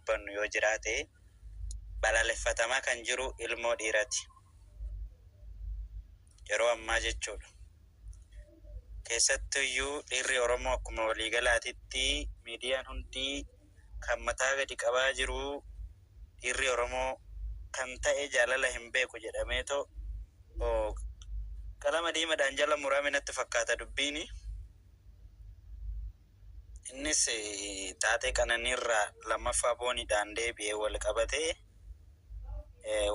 dubbannu yoo jiraate balaaleffatamaa kan jiru ilmoo dhiirati. Yeroo ammaa jechuudha. Keessattuyyuu dhiirri Oromoo akkuma waliigalaatitti miidiyaan hundi kan mataa gadi qabaa jiru dhiirri Oromoo kan ta'e jaalala hin beeku jedhameetoo qalama diimadhaan jala murame natti fakkaata dubbiini. Innis taatee Qananiirraa lammaffaa booniidhaan deebi'ee wal qabatee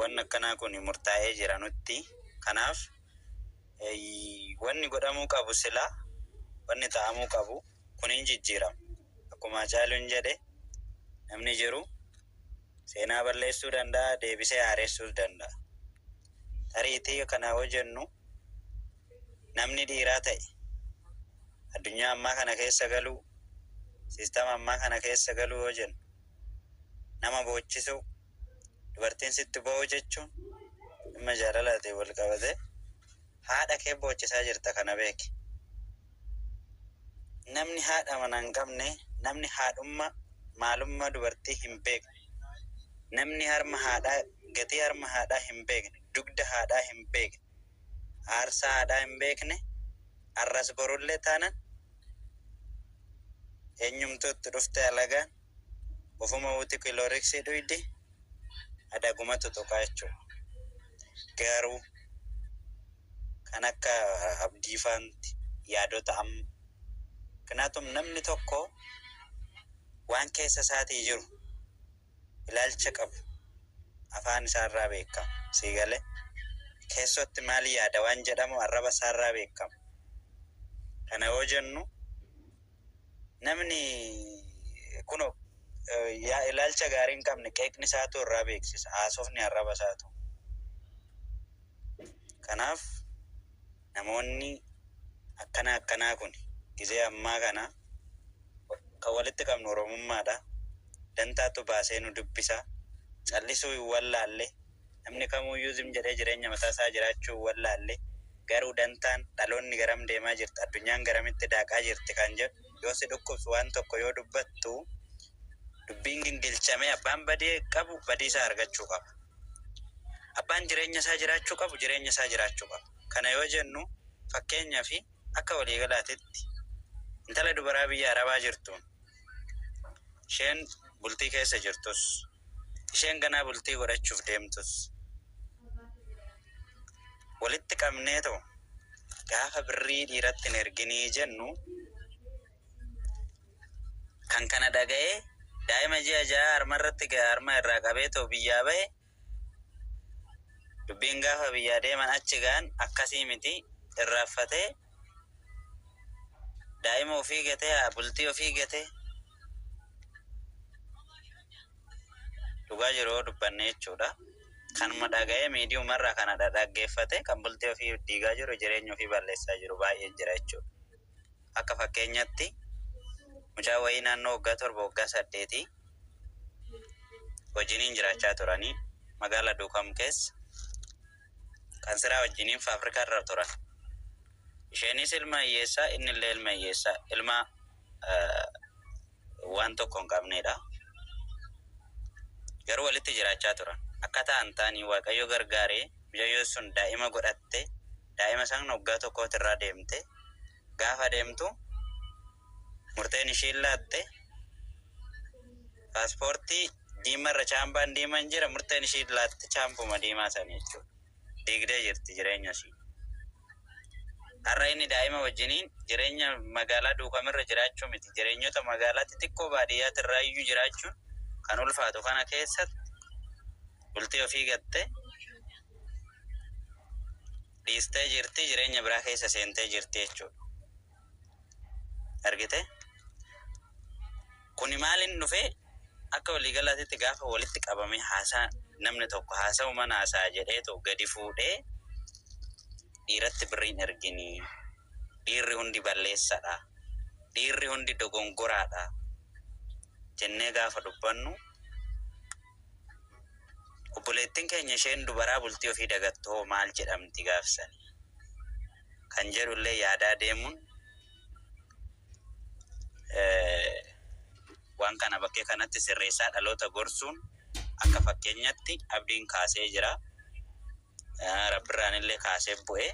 wanni akkanaa kun murtaa'ee jira nutti. Kanaaf wanni godhamuu qabu silaa wanni ta'amuu qabu kun hin jijjiiramu. Akkuma Hacaaluun jedhe namni jiru seenaa balleessuu danda'a, deebisee haaressuus danda'a. Tariitii kana yoo jennu namni dhiiraa ta'e addunyaa ammaa kana keessa galuu, siistama ammaa kana keessa galuu yoo jennu nama boochisuu, dubartiin sitti bo'uu jechuun dhimma jaalalaatee wal qabate haadha kee boochisaa jirta kana beeki. Namni haadha mana hin qabne, namni haadhummaa maalummaa dubartii hin beekne, namni harma haadhaa gatii harma haadhaa hin beekne, dugda haadhaa hin beekne, aarsaa haadhaa hin beekne, arras borullee taanan eenyumtuutti dhufte alagaan ofuma wuti kilooriksii dhuydi adagumatu tuqaa jechuudha. Garuu kan akka abdiifaanti yaadota amma. Kanaatum namni tokko waan keessa isaatii jiru ilaalcha qabu afaan isaarraa beekama. Siigalee keessatti maal yaada waan jedhamu arraba isaarraa beekama. Kana yoo jennu namni kunoo ilaalcha gaarii hin qabne qeeqni isaatu irraa beeksisa. Haasofni arraba isaatu. Kanaaf namoonni akkanaa kun gizee ammaa kana kan walitti qabnu Oromummaadha. Dantaatu baasee nu dubbisa. Callisuu hin wallaalle. Namni kamuyyuu zim jedhee jireenya mataa isaa jiraachuu hin wallaalle. Garuu dantaan dhaloonni garam deemaa jirti, addunyaan garamitti daaqaa jirti kan jedhu yoo si dhukkubsu waan tokko yoo dubbattu dubbiin gingilchamee abbaan badii qabu badii isaa argachuu qaba. Abbaan jireenya isaa jiraachuu qabu jireenya isaa jiraachuu qaba. Kana yoo jennu fakkeenyaaf akka waliigalaatitti intala dubaraa biyya Arabaa jirtuun isheen bultii keessa jirtus isheen ganaa bultii godhachuuf deemtus walitti qabnee ta'u gaafa birrii dhiiratti hin erginii jennu kan kana dhaga'ee daa'ima ji'a ja'a harmarratti harma irraa qabee ta'u biyyaa ba'e dubbiin gaafa biyyaa deeman achi ga'an akkasii miti irraaffatee daa'ima ofii gatee bultii ofii gatee dhugaa jiruu dubbanne jechuudha. Kanuma dhaga'ee miidiyuumarraa kana dhaggeeffate kan bultii ofii diigaa jiru jireenya ofii balleessaa jiru baay'ee jira jechuudha. Akka fakkeenyatti mucaa wayii naannoo waggaa 7 waggaa 8 wajjiniin jiraachaa turanii magaalaa Duukam keessa kan siraa wajjiniin Afrikaa irra turan. Isheenis ilma hiyyeessaa innillee ilma hiyyeessaa ilma waan tokko hin qabnedha. Garuu walitti jiraachaa turan. Akka ta'an taanii Waaqayyo gargaaree mucayyoo sun daa'ima godhatte daa'ima san waggaa 1 irraa deemte gaafa deemtu murteen ishiin laatte paaspoortii diimarra chaambaan diiman jira murteen ishiin laatte chaampuma diimaa sana jechuudha. Diigdee jirti jireenya ishii. Har'a inni daa'ima wajjiniin jireenya magaalaa Duukamirra jiraachuu miti jireenyota magaalaa xixiqqoo baadiyyaatti irraa iyyuu jiraachuun kan ulfaatu kana keessatti bultii ofii gatte dhiistee jirti jireenya biraa keessa seentee jirti jechuudha. Argite? Kuni maaliin dhufee akka waliigalaatti gaafa walitti qabamee haasaa namni tokko haasa'u mana haasaa jedhee ta'u gadi fuudhee dhiiratti birriin erginii dhiirri hundi balleessadha dhiirri hundi dogongoraadha jennee gaafa dubbannu obboleettiin keenya isheen dubaraa bultii ofii dagattoo maal jedhamti gaafsanii kan jedhullee yaadaa deemuun waan kana bakkee kanatti sirreessaa dhaloota gorsuun akka fakkeenyatti abdiin kaasee jira. Rabbirraan illee kaasee bu'ee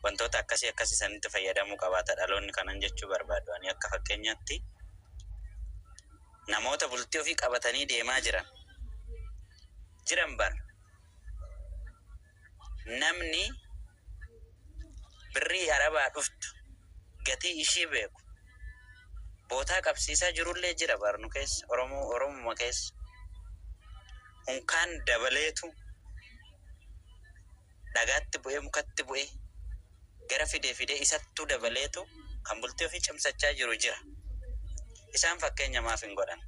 wantoota akkasii sanitti fayyadamuu qabaata dhaloonni kanan jechuu barbaadu. Ani akka fakkeenyatti namoota bultii ofii qabatanii deemaa jiran bar namni birrii arabaa dhuftu gatii ishii beeku bootaa qabsiisaa jirullee jira barnu keessa Oromuma keessa unkaan dabaleetu dhagaatti bu'ee mukatti bu'ee gara fidee isattuu dabaleetu kan bultii ofii cimsachaa jiru jira. Isaan fakkeenya maaf hin godhan?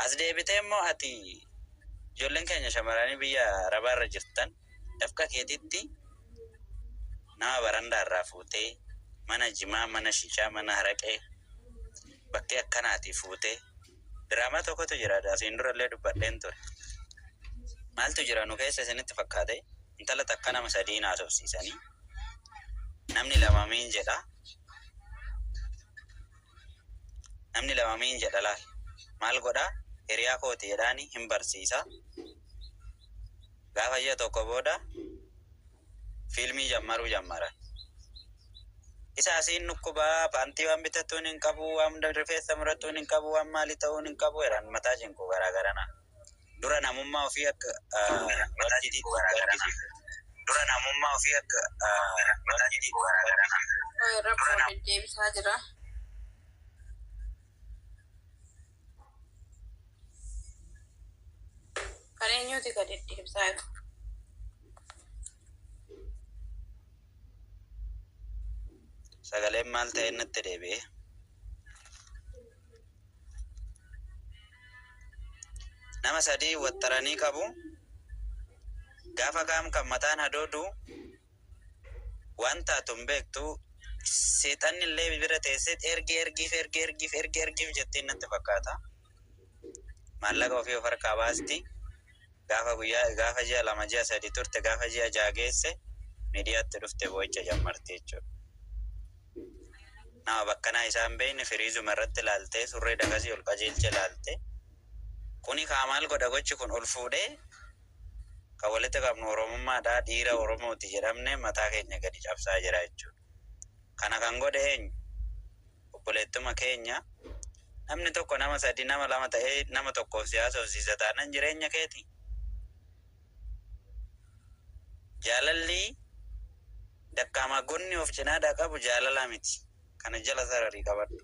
As deebitee immoo ati ijoolleen keenya shamarranii biyya Arabaarra jirtan dafqa keetitti nama barandaa irraa fuutee mana jimaa, mana shishaa, mana haraqee bakkee akkanaati fuutee diraamaa tokkotu jira. Asiin durallee dubbadheen ture. Maaltu jira nu keessa isinitti fakkaate? Intala takka nama sadii naasofsiisanii namni lama miin jedha laal maal godhaa hiriyaa kooti jedhaani hin barsiisa. Gaafa ji'a tokko booda fiilmii jammaran. Isa asiin nukkubaa paantii waan bitattuun hin qabu, waan rifeensa murattuun hin qabu, waan maalii ta'uun hin qabu jedhan mataa jinkuu garaagarana. Dura namummaa ofii akka mataa jinkuu garaagarana. Rabboo deddeebisaa jira. Kan eenyuuti ka deddeebisaa jiru? Sagaleen maal ta'e natti deebi'e. Nama sadii waxxaranii qabu. Gaafa kaam kan mataan hadoodu waan taatuun beektu seexanni illee bira teessee ergiif jettiin natti fakkaata. Maallaqa ofii of harkaa baasti. Gaafa ji'a 2 ji'a 3 turte gaafa ji'a 6 geesse miidiyaatti dhufte boo'icha jammarti jechuudha. Nama bakkanaa isaan beekne firiizuma irratti ilaaltee surree dakasii ol qajeelche ilaalte. Kuni maal godha gochi kun ol fuudhee kan walitti qabnu Oromummaadhaa dhiira Oromooti jedhamne mataa keenya gadi cabsaa jira jechuudha. Kana kan godhe eenyu? Obboleettuma keenya. Namni tokko nama 3 nama 2 ta'ee nama tokkoof siyaasa hojsiisa taanaan jireenya keeti. Jaalalli dakkaama gunni of cinaadhaa qabu jaalala miti. Kana jala sararii qabadhu.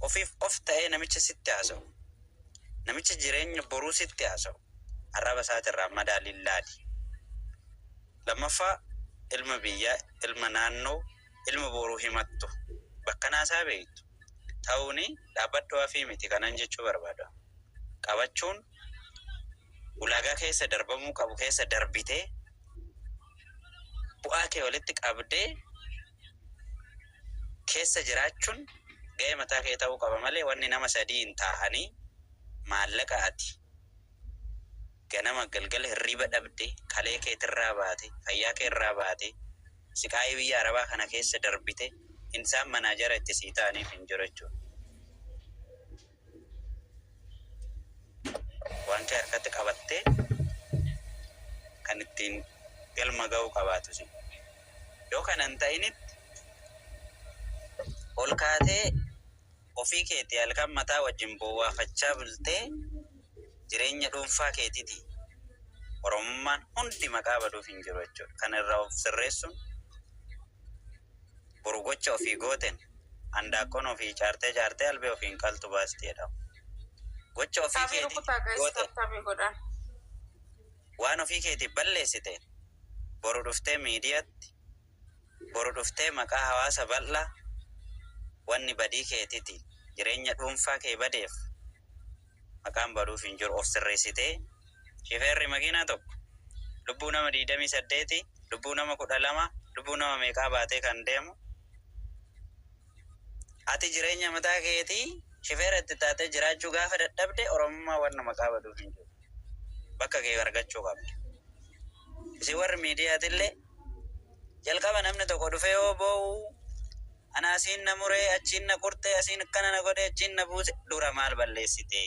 Ofiif of ta'ee namicha sitti haasa'u. Namicha jireenya boruu sitti haasa'u. Arraba isaatirraa madaaliin laali. Lammaffaa ilma biyyaa, ilma naannoo, ilma boruu himattu. Bakkanaasaa beektu. Ta'uuni dhaabbadhu hafii miti kanan jechuu barbaada. Qabachuun ulaagaa keessa darbamuu qabu keessa darbitee bu'aa kee walitti qabdee keessa jiraachuun ga'ee mataa kee ta'uu qaba malee wanni nama sadii hin taa'anii maallaqa ati ganama galgala hirriba dhabde kalee keetirraa baate fayyaa kee irraa baate siqaayii biyya Arabaa kana keessa darbite insaan manaajara itti sii ta'aniif hin jiru jechuudha. Waan kee harkatti qabattee kan ittiin galma ga'uu qabaatu si. Yoo kana hin ta'initti ol kaatee ofii keetii halkan mataa wajjin bowwaafachaa bultee jireenya dhuunfaa keetiiti. Oromummaan hundi maqaa baduuf hin jiru jechuudha. Kana irraa of sirreessuun boru gocha ofii gooten handaaqqoon ofii caartee albee ofiin qaltu baasti jedhama. Gocha ofii keetii gooten waan ofii keetii balleessite boru dhuftee miidiyaatti boru dhuftee maqaa hawaasa bal'aa wanni badii keetiiti jireenya dhuunfaa kee badeef maqaan baduuf hin jiru. Of sirreessitee shifeerri makiinaa tokko lubbuu nama 28 lubbuu nama 12 lubbuu nama meeqaa baatee kan deemu ati jireenya mataa keetii shifeera itti taatee jiraachuu gaafa dadhabde Oromummaa wanna maqaa baduuf hin jiru. Bakka kee argachuu qabdi. Isin warri miidiyaatillee jalqaba namni tokko dhufee yoo boo'u Ana asin na muree achiin na qurtee asin akkana na godhee achiin na buuse dura maal balleessite?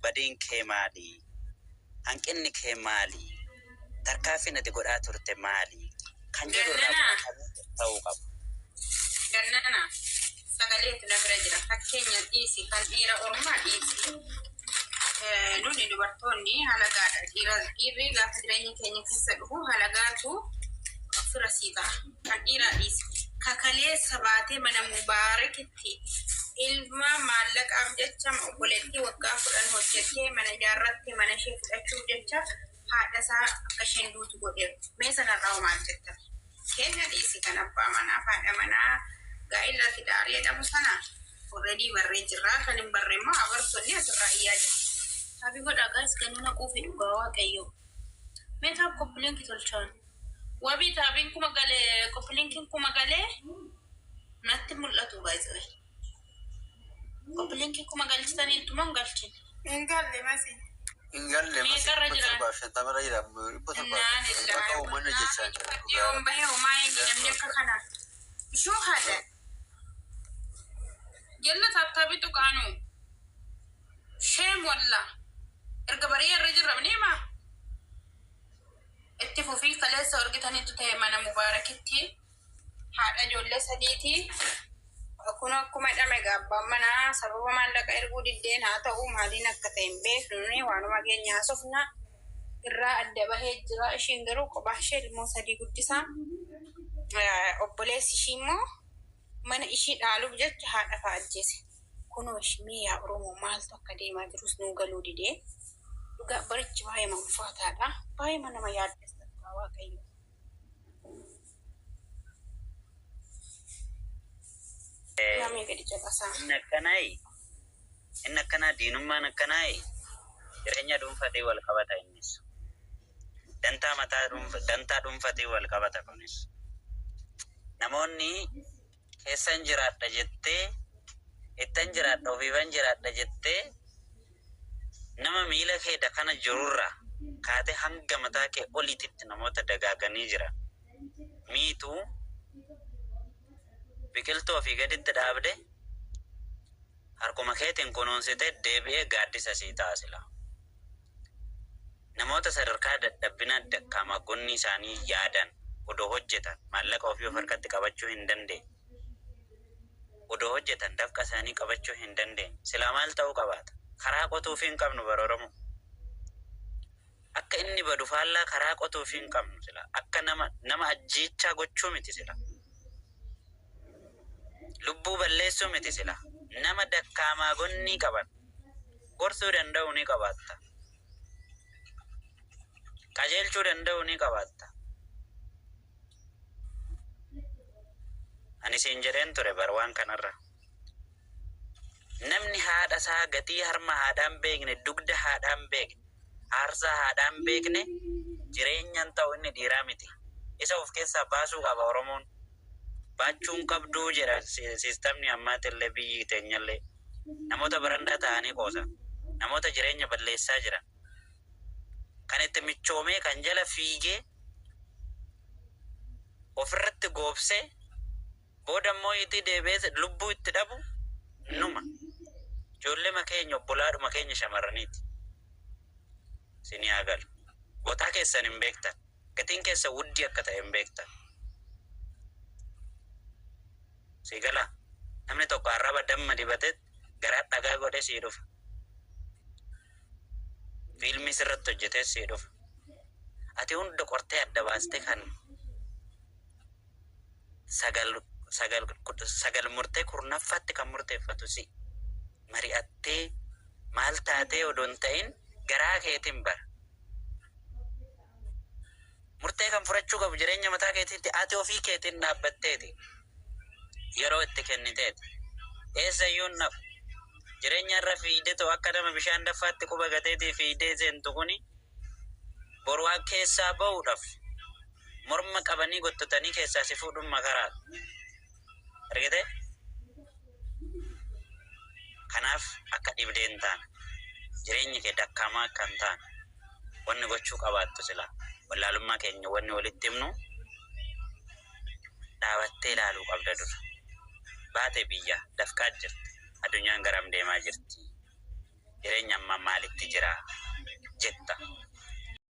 Badiin kee maali? Hanqinni kee maali? Tarkaanfiin ati godhaa turte maali? Kan jedhu irraa ta'uu qaba. Gannana sagaleetu na bira jira. Fakkeenya dhiisi kan dhiira ormaa dhiisi. Nuni dubartoonni halagaadha. Dhiirri gaafa jireenya keenya keessa dhufu halagaatu fira sii ta'a. Kan dhiiraa dhiisi. Kakaleessa baatee mana mubaarakitti ilma maallaqaaf jecha obboleettii waggaa 10 hojjettee mana ijaarratte mana ishee fudhachuuf jecha haadha isaa akka isheen duutu godheeru. Mee sanarraa maal jetta? Keenya dhiisi kan abbaa manaa haadha manaa gaa'ela fidaalee dhabu sana already barree jirraa kan hin barree immoo abartoonni asirraa iyyaa jira. Taabii godhaa gaas ganuna quufi dhugaa waaqayyo. Mee taab koppilinki tolchaan. Wabii taabiin kuma galee koppilinkiin kuma galee natti mul'atu baay'ee. Koppilinki kuma galchitanii ittuma hin galchin. Hin galle masi. Hin galle masi. Mee qarra jiraan. Tamara jira. Bakka uummanni jechaa jira. Yoon bahee homaa eenyu namni akka kanaa. Ishoo haadha. Jalla taataabii tuqaanu. Sheem walla. Erga barii irra jirra neema. Itti fufii kaleessa argitanitti ta'e mana mubaarakitti haadha ijoollee sadiiti. Kun akkuma dhame gaabbaan manaa sababa maallaqa erguu diddeen haa ta'u maaliin akka ta'e hin beeknu waanuma keenya haasofna irraa adda bahee jira. Ishiin garuu kophaa ishee ilmoo 3 guddisaa. Obboleessi ishii immoo mana ishii dhaaluuf jecha haadha fa'aa ajjeese. Kunoo ishii yaa Oromoo maaltu akka deemaa jirus nuu galuu didee. Dhugaa barichi baay'ee ulfaataadha. Baay'ee nama yaaddessa waaqayyo. Namni gadi caqasaa. Inni akkanaa diinummaan akkanaa jireenya dhuunfatee wal qabata innis. Dantaa dhuunfatee wal qabata kunis. Namoonni keessan jiraadha jettee ittan jiraadha ofiifan jiraadha jettee nama miila kee dakana jirurra kaatee hanga mataa kee oliititti namoota dagaaganii jira. Miituu biqiltuu ofii gaditti dhaabde harkuma keetiin kunuunsitee deebi'ee gaaddisa sii ta'a sila. Namoota sadarkaa dadhabbina dakkaamaa gonni isaanii yaadan odoo hojjetan maallaqa ofii of harkatti qabachuu hin dandeenye. Odoo hojjetan dafqa isaanii qabachuu hin dandeenye. Sila maal ta'uu qabaata? Karaa qotuuf hin qabnu bara Oromoo. Akka inni badu faallaa karaa qotuuf hin qabnu sila. Akka nama ajjeechaa gochuu miti sila. Lubbuu balleessuu miti sila. Nama dakkaamaa gonni qaban gorsuu danda'u ni qabaatta. Qajeelchuu danda'u ni qabaatta. Ani siin jedheen ture bar waan kanarra. Namni haadha isaa gatii harma haadhaan beekne dugda haadhaan beekne aarsaa haadhaan beekne jireenyaan ta'u inni dhiiraa miti. Isa of keessaa baasuu qaba Oromoon. Baachuun qabduu jedha siistamni ammaatillee biyyi teenyallee. Namoota barandaa ta'anii qoosa. Namoota jireenya balleessaa jiran. Kan itti michoomee kan jala fiigee ofirratti goobsee booda immoo itti deebi'ee lubbuu itti dhabu numa. Ijoollee makeenya obbolaadhuma keenya shamarraniiti. Sinii haa galu. Botaa keessan hin beektan. Gatiin keessa wuddii akka ta'e hin beektan. Sii gala. Namni tokko arraba damma dibatee garaa dhagaa godhee sii dhufa. Fiilmii sirratti hojjetee sii dhufa. Ati hunda qortee adda baastee kan sagal murtee kurnaffaatti kan murteeffatu si mari'attee maal taatee odoon ta'in garaa keetiin bara. Murtee kan furachuu qabu jireenya mataa keetiitti ati ofii keetiin dhaabbatteeti. Yeroo itti kenniteeti. Eessayyuun nafu. Jireenya irra fiideetoo akka nama bishaan daffaatti quba gateetii fiidee seentu kuni boruwaa keessaa ba'uudhaaf morma qabanii gottotanii keessaa si fuudhuun makaraa. Argite? Kanaaf akka dhibdeen taana. Jireenyi kee dakkaamaa akka hin taane. Wanni gochuu qabaattu sila. Wallaalummaa keenya wanni walitti himnu dhaabattee ilaaluu qabda dura. baate biyya dafqaa jirti. Addunyaan garam deemaa jirti. Jireenya amma maalitti jira?